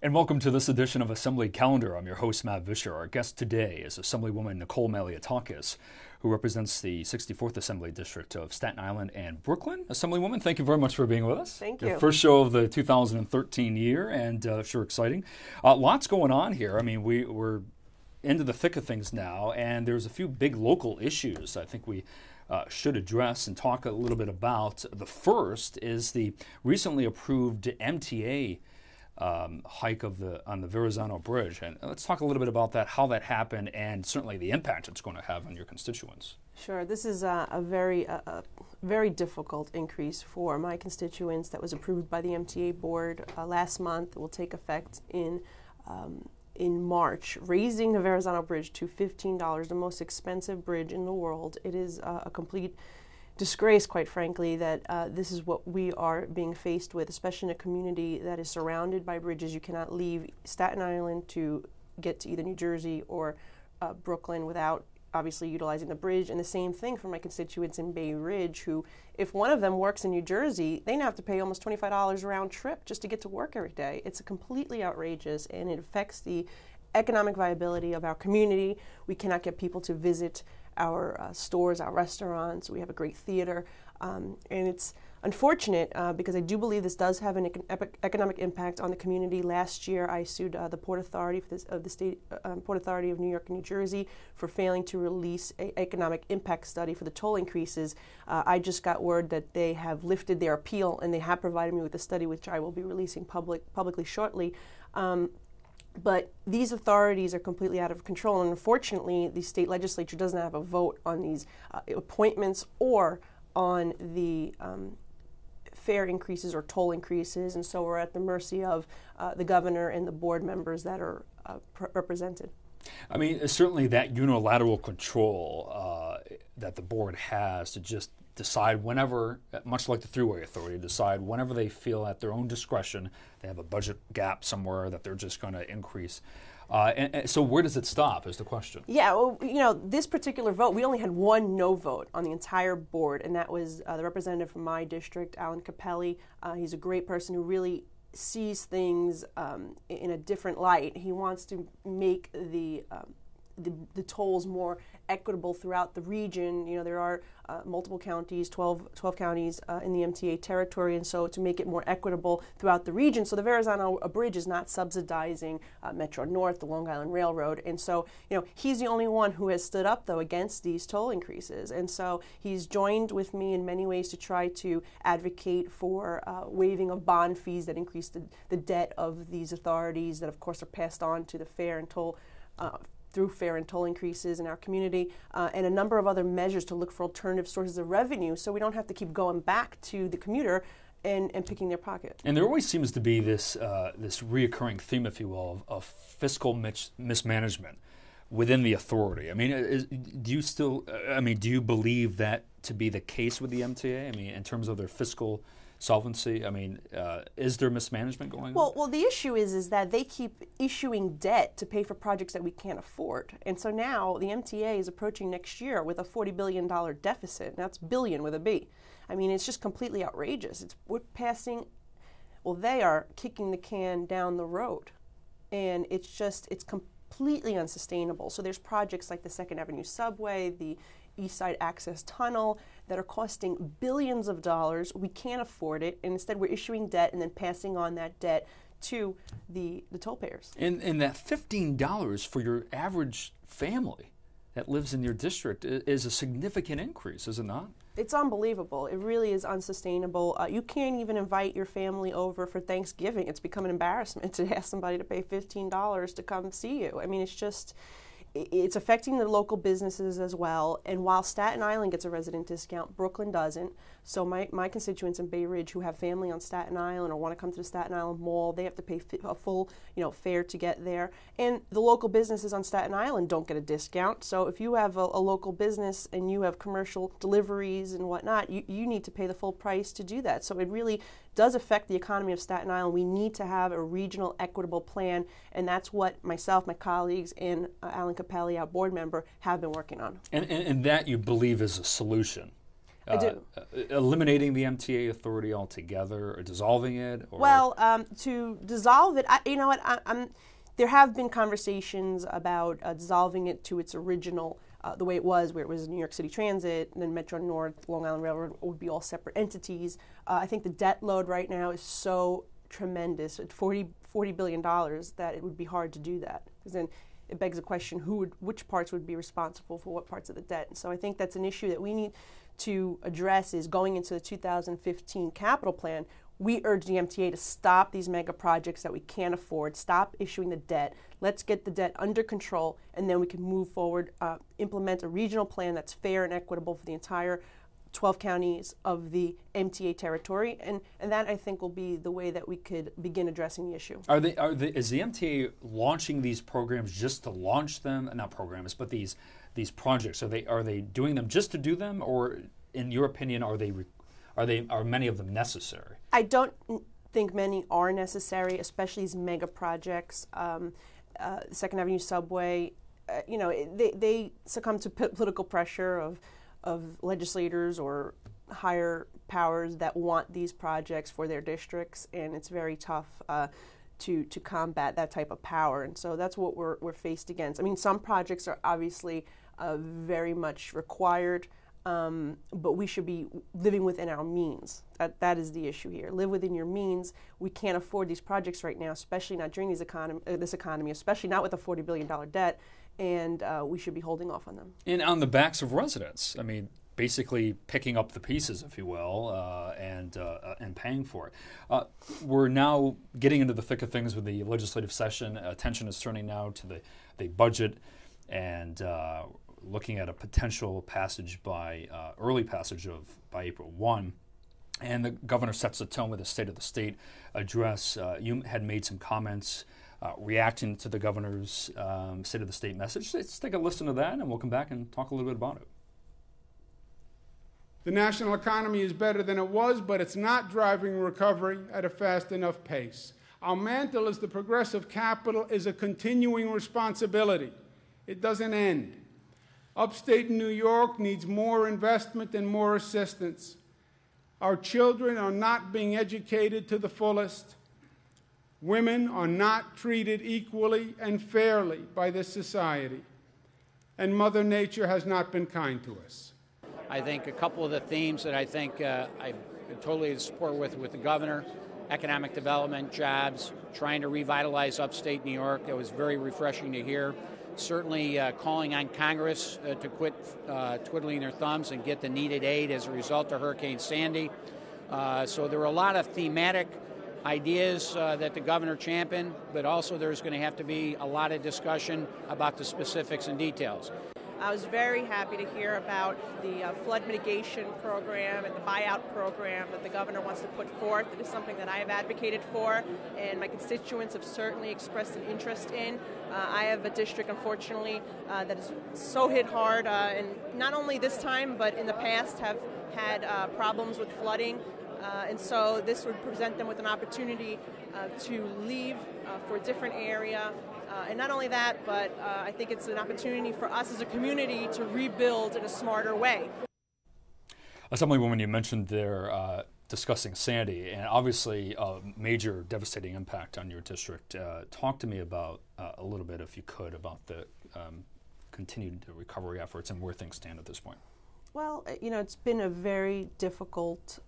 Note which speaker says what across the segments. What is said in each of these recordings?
Speaker 1: And welcome to this edition of Assembly Calendar. I'm your host, Matt Vischer. Our guest today is Assemblywoman Nicole Malliotakis, who represents the 64th Assembly District of Staten Island and Brooklyn. Assemblywoman, thank you very much for being with us.
Speaker 2: Thank you.
Speaker 1: Your first show of the 2013 year, and sure exciting. Lots going on here. I mean, we're into the thick of things now, and there's a few big local issues I think we should address and talk a little bit about. The first is the recently approved MTA hike on the Verrazano Bridge. And let's talk a little bit about that, how that happened, and certainly the impact it's going to have on your constituents.
Speaker 2: Sure. This is a very difficult increase for my constituents that was approved by the MTA board last month. It will take effect in March, raising the Verrazano Bridge to $15, the most expensive bridge in the world. It is a complete disgrace, quite frankly, that this is what we are being faced with, especially in a community that is surrounded by bridges. You cannot leave Staten Island to get to either New Jersey or Brooklyn without obviously utilizing the bridge. And the same thing for my constituents in Bay Ridge, who, if one of them works in New Jersey, they now have to pay almost $25 round trip just to get to work every day. It's completely outrageous, and it affects the economic viability of our community. We cannot get people to visit our stores, our restaurants. We have a great theater, and it's unfortunate because I do believe this does have an economic impact on the community. Last year, I sued the Port Authority of the State Port Authority of New York and New Jersey for failing to release an economic impact study for the toll increases. I just got word that they have lifted their appeal, and they have provided me with a study, which I will be releasing publicly shortly. But these authorities are completely out of control, and unfortunately, the state legislature doesn't have a vote on these appointments or on the fare increases or toll increases, and so we're at the mercy of the governor and the board members that are represented.
Speaker 1: I mean, certainly that unilateral control that the board has to just decide whenever, much like the Thruway Authority, decide whenever they feel at their own discretion they have a budget gap somewhere that they're just going to increase. And so where does it stop is the question.
Speaker 2: Yeah, well, you know, this particular vote, we only had one no vote on the entire board, and that was the representative from my district, Alan Capelli. He's a great person who really sees things in a different light. He wants to make the tolls more equitable throughout the region. You know, there are multiple counties, 12 counties in the MTA territory, and so to make it more equitable throughout the region. So the Verrazano Bridge is not subsidizing Metro North, the Long Island Railroad, and so, you know, he's the only one who has stood up, though, against these toll increases. And so he's joined with me in many ways to try to advocate for waiving of bond fees that increase the debt of these authorities that, of course, are passed on to the fare and toll through fare and toll increases in our community, and a number of other measures to look for alternative sources of revenue so we don't have to keep going back to the commuter and picking their pocket.
Speaker 1: And there always seems to be this reoccurring theme, if you will, of fiscal mismanagement within the authority. I mean, do you believe that to be the case with the MTA? I mean, in terms of their fiscal solvency, I mean, is there mismanagement going on?
Speaker 2: Well, the issue is that they keep issuing debt to pay for projects that we can't afford. And so now the MTA is approaching next year with a $40 billion deficit, and that's billion with a B. I mean, it's just completely outrageous. They are kicking the can down the road, and it's completely unsustainable. So there's projects like the 2nd Avenue subway, the East Side Access Tunnel, that are costing billions of dollars. We can't afford it, and instead we're issuing debt and then passing on that debt to the toll payers.
Speaker 1: And that $15 for your average family that lives in your district is a significant increase, is it not?
Speaker 2: It's unbelievable. It really is unsustainable. You can't even invite your family over for Thanksgiving. It's become an embarrassment to ask somebody to pay $15 to come see you. I mean, it's affecting the local businesses as well. And while Staten Island gets a resident discount, Brooklyn doesn't. So my constituents in Bay Ridge who have family on Staten Island or want to come to the Staten Island Mall, they have to pay a full fare to get there. And the local businesses on Staten Island don't get a discount. So if you have a local business and you have commercial deliveries and whatnot, you need to pay the full price to do that. So it really does affect the economy of Staten Island. We need to have a regional equitable plan, and that's what myself, my colleagues, and Alan Capelli, our board member, have been working on.
Speaker 1: And that you believe is a solution?
Speaker 2: I do.
Speaker 1: Eliminating the MTA authority altogether, or dissolving it? Or?
Speaker 2: Well, to dissolve it, you know what, there have been conversations about dissolving it to its original, the way it was, where it was New York City Transit, and then Metro North, Long Island Railroad would be all separate entities. I think the debt load right now is so tremendous, at $40 billion, that it would be hard to do that. Because then it begs the question, which parts would be responsible for what parts of the debt? And so I think that's an issue that we need to address, is going into the 2015 capital plan. We urge the MTA to stop these mega projects that we can't afford, stop issuing the debt. Let's get the debt under control, and then we can move forward, implement a regional plan that's fair and equitable for the entire 12 counties of the MTA territory, and that, I think, will be the way that we could begin addressing the issue.
Speaker 1: Is the MTA launching these programs just to launch them? Not programs, but these projects. Are they doing them just to do them, or, in your opinion, are many of them necessary? I
Speaker 2: don't think many are necessary, especially these mega projects. Second Avenue Subway, they succumb to political pressure of legislators or higher powers that want these projects for their districts, and it's very tough to combat that type of power. And so that's what we're faced against. I mean, some projects are obviously very much required, but we should be living within our means. That is the issue here. Live within your means. We can't afford these projects right now, especially not during this economy, especially not with a $40 billion debt, and we should be holding off on them.
Speaker 1: And on the backs of residents. I mean, basically picking up the pieces, if you will, and paying for it. We're now getting into the thick of things with the legislative session. Attention is turning now to the budget, and looking at a potential passage early passage by April 1. And the governor sets the tone with a State of the State address. You had made some comments reacting to the governor's State of the State message. Let's take a listen to that, and we'll come back and talk a little bit about it.
Speaker 3: The national economy is better than it was, but it's not driving recovery at a fast enough pace. Our mantle as the progressive capital is a continuing responsibility. It doesn't end. Upstate New York needs more investment and more assistance. Our children are not being educated to the fullest. Women are not treated equally and fairly by this society. And Mother Nature has not been kind to us.
Speaker 4: I think a couple of the themes that I think I totally support with the governor: economic development, jobs, trying to revitalize upstate New York. It was very refreshing to hear. Certainly calling on Congress to quit twiddling their thumbs and get the needed aid as a result of Hurricane Sandy. So there were a lot of thematic ideas that the governor championed, but also there's going to have to be a lot of discussion about the specifics and details.
Speaker 2: I was very happy to hear about the flood mitigation program and the buyout program that the governor wants to put forth. It is something that I have advocated for, and my constituents have certainly expressed an interest in. I have a district, unfortunately, that is so hit hard, and not only this time, but in the past have had problems with flooding. And so this would present them with an opportunity to leave for a different area. And not only that, but I think it's an opportunity for us as a community to rebuild in a smarter way.
Speaker 1: Assemblywoman, you mentioned there discussing Sandy, and obviously a major devastating impact on your district. Talk to me about a little bit, if you could, about the continued recovery efforts and where things stand at this point.
Speaker 2: Well, it's been a very difficult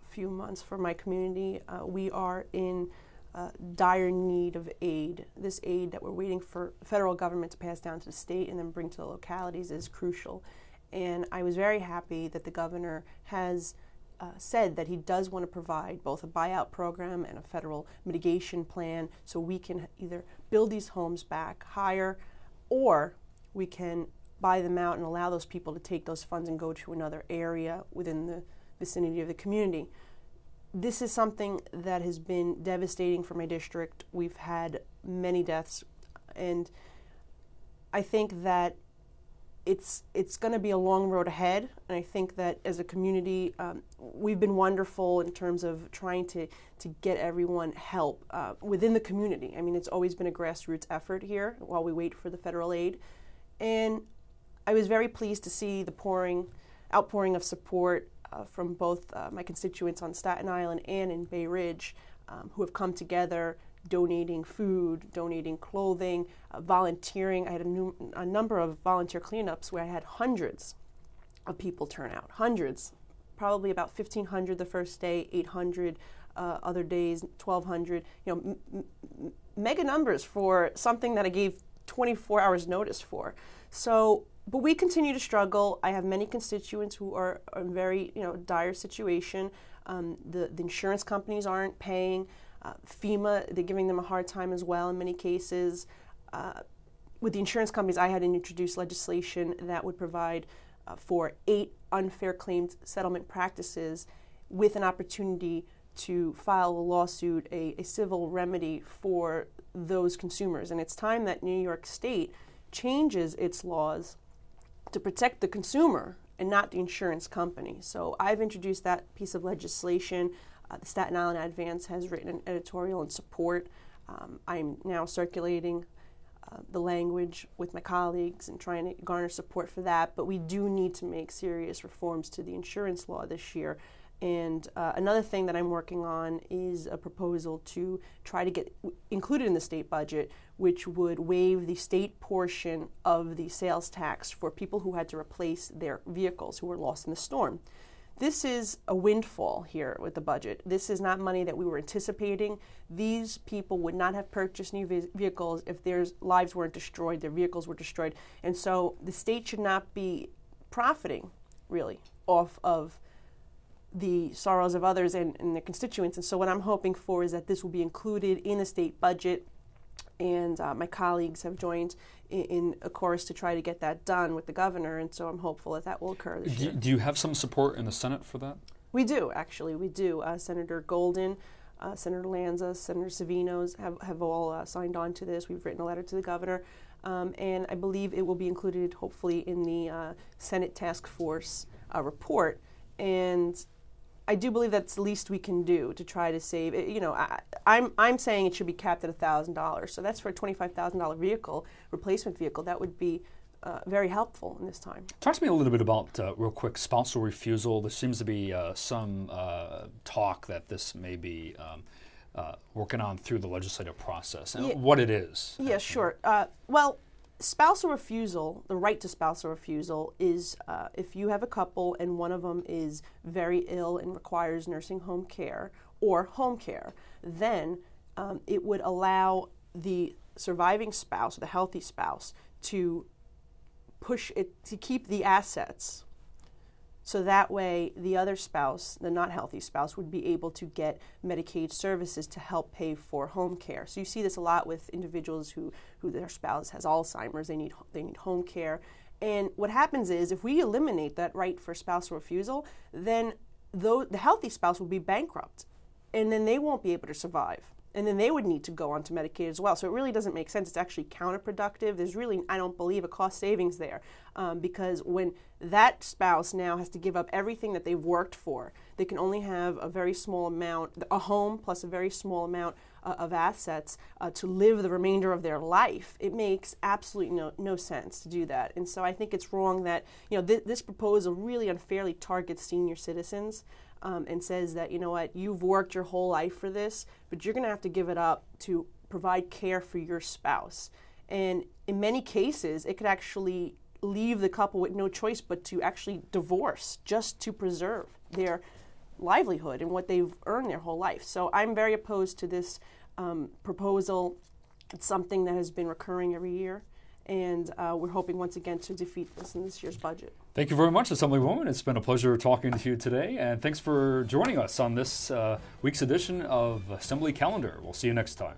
Speaker 2: few months for my community. We are in dire need of aid. This aid that we're waiting for the federal government to pass down to the state and then bring to the localities is crucial. And I was very happy that the governor has said that he does want to provide both a buyout program and a federal mitigation plan, so we can either build these homes back higher, or we can buy them out and allow those people to take those funds and go to another area within the vicinity of the community. This is something that has been devastating for my district. We've had many deaths, and I think that it's going to be a long road ahead. And I think that as a community, we've been wonderful in terms of trying to get everyone help within the community. I mean, it's always been a grassroots effort here while we wait for the federal aid. And I was very pleased to see the outpouring of support from both my constituents on Staten Island and in Bay Ridge who have come together, donating food, donating clothing, volunteering. I had a number of volunteer cleanups where I had hundreds of people turn out, hundreds, probably about 1,500 the first day, 800 other days, 1,200. Mega numbers for something that I gave 24 hours notice for. So, but we continue to struggle. I have many constituents who are in very dire situation. The insurance companies aren't paying. FEMA, they're giving them a hard time as well in many cases. With the insurance companies, I had to introduce legislation that would provide for 8 unfair claims settlement practices with an opportunity to file a lawsuit, a civil remedy for those consumers. And it's time that New York State changes its laws to protect the consumer and not the insurance company. So I've introduced that piece of legislation. The Staten Island Advance has written an editorial in support. I'm now circulating the language with my colleagues and trying to garner support for that. But we do need to make serious reforms to the insurance law this year. And another thing that I'm working on is a proposal to try to get included in the state budget, which would waive the state portion of the sales tax for people who had to replace their vehicles who were lost in the storm. This is a windfall here with the budget. This is not money that we were anticipating. These people would not have purchased new vehicles if their lives weren't destroyed, their vehicles were destroyed. And so the state should not be profiting, really, off of the sorrows of others and their constituents. And so what I'm hoping for is that this will be included in the state budget. And my colleagues have joined in a chorus to try to get that done with the governor, and so I'm hopeful that that will occur this year.
Speaker 1: Do you have some support in the Senate for that?
Speaker 2: We do, actually. We do. Senator Golden, Senator Lanza, Senator Savinos have all signed on to this. We've written a letter to the governor, and I believe it will be included, hopefully, in the Senate Task Force report. And I do believe that's the least we can do to try to save. I'm saying it should be capped at $1,000. So that's for a $25,000 vehicle, replacement vehicle. That would be very helpful in this time.
Speaker 1: Talk to me a little bit about, real quick, spousal refusal. There seems to be some talk that this may be working on through the legislative process, and what it is.
Speaker 2: Yeah, sure. Well, spousal refusal, the right to spousal refusal, is if you have a couple and one of them is very ill and requires nursing home care or home care, then it would allow the surviving spouse, the healthy spouse, to push it, to keep the assets. So that way, the other spouse, the not healthy spouse, would be able to get Medicaid services to help pay for home care. So you see this a lot with individuals who their spouse has Alzheimer's. They need home care. And what happens is, if we eliminate that right for spousal refusal, then the healthy spouse will be bankrupt, and then they won't be able to survive. And then they would need to go onto Medicaid as well. So it really doesn't make sense. It's actually counterproductive. There's really, I don't believe, a cost savings there because when that spouse now has to give up everything that they've worked for, they can only have a very small amount, a home plus a very small amount of assets to live the remainder of their life. It makes absolutely no sense to do that. And so I think it's wrong that this proposal really unfairly targets senior citizens. And says that, you've worked your whole life for this, but you're going to have to give it up to provide care for your spouse. And in many cases, it could actually leave the couple with no choice but to actually divorce just to preserve their livelihood and what they've earned their whole life. So I'm very opposed to this proposal. It's something that has been recurring every year. And we're hoping once again to defeat this in this year's budget.
Speaker 1: Thank you very much, Assemblywoman. It's been a pleasure talking to you today, and thanks for joining us on this week's edition of Assembly Calendar. We'll see you next time.